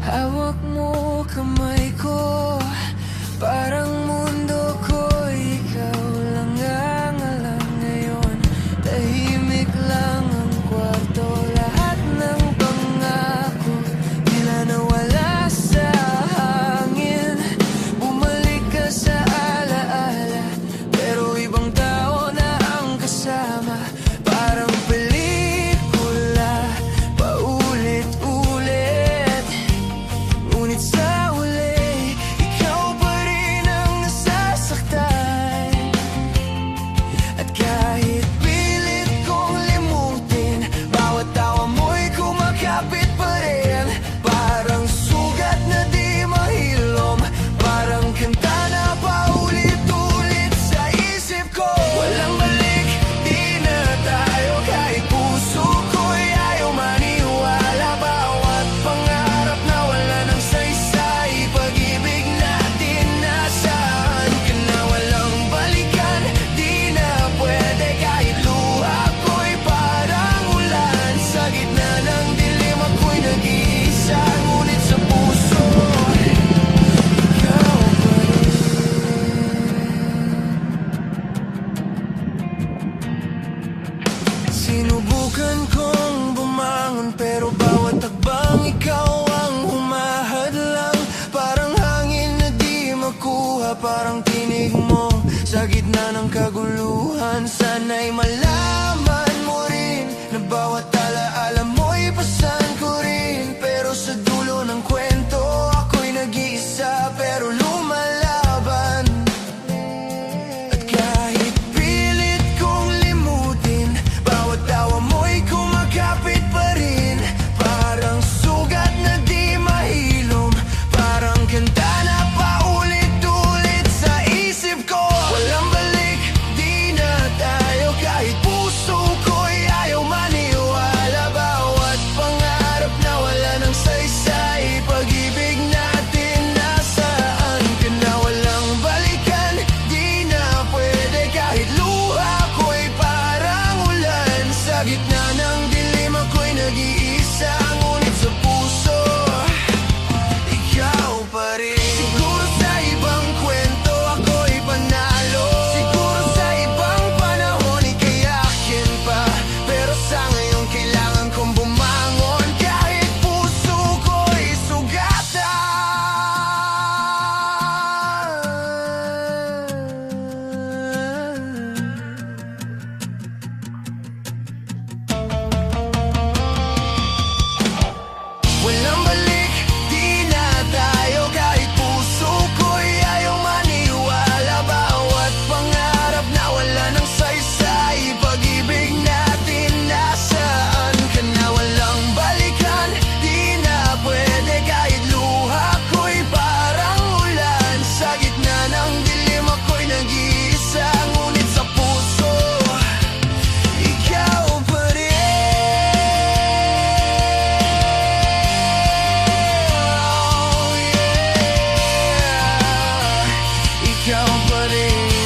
Hawak mo kamay ko, parang mundo ko'y ikaw lang ang alam. Ngayon, tahimik lang ang kwarto. Lahat ng pangako tila nawala sa hangin. Bumalik ka sa alaala, pero ibang tao na ang kasama. Parang pelikula, paulit-ulit. Ngunit sa uli, ikaw pa rin ang nasasaktan. At kahit pilit kong limutin, bawat tawa mo'y kumakapit pa rin. Parang sugat na di mahilom, parang kanta na paulit-ulit sa isip ko. Walang balik, di na tayo, kahit puso ko'y ayaw maniwala. Bawat pangarap na wala ng saysay, pag-ibig natin nasaan ka na? Walang balikan, di na pwede, kahit luha ko'y parang ulan. Sa gitna ng dilim ako'y nag-iisa, ngunit sa puso ikaw pa rin. Sinubukan kong bumangon, pero bawat takbang ikaw ang humahadlang. Parang hangin na di makuha, parang tinig mo sa gitna ng kaguluhan. Sana'y malaman mo rin na bawat alaala mo'y pasan ko rin. Pero sa dulo ng kwento, ako'y nag-iisa pero lumalaban. At kahit pilit kong limutin, bawat tawa mo'y kumakapit pa rin. Parang sugat na di mahilom, parang kanta na paulit-ulit sa isip ko. Walang balik, di na tayo, kahit puso ko'y ayaw maniwala. Bawat pangarap na wala ng saysay, pag-ibig natin nasaan ka na? Walang balikan, di na pwede, kahit luha ko'y parang ulan. Sa gitna ng dilim ako'y nag-iisa, ngunit sa puso ikaw pa rin. Siguro sa ibang kwento ako'y panalo, siguro sa ibang panahon ikayakin pa. Pero sa ngayon kailangan kong bumangon, kahit puso ko'y sugatan. Walang balik, di na tayo, kahit puso ko'y ayaw maniwala. Bawat pangarap na wala ng saysay, pag-ibig natin nasaan ka na? Walang balikan, di na pwede, kahit luha ko'y parang ulan. Sa gitna ng dilim ako'y nag-iisa, ngunit sa puso ikaw pa rin. Oh, yeah. Ikaw pa rin.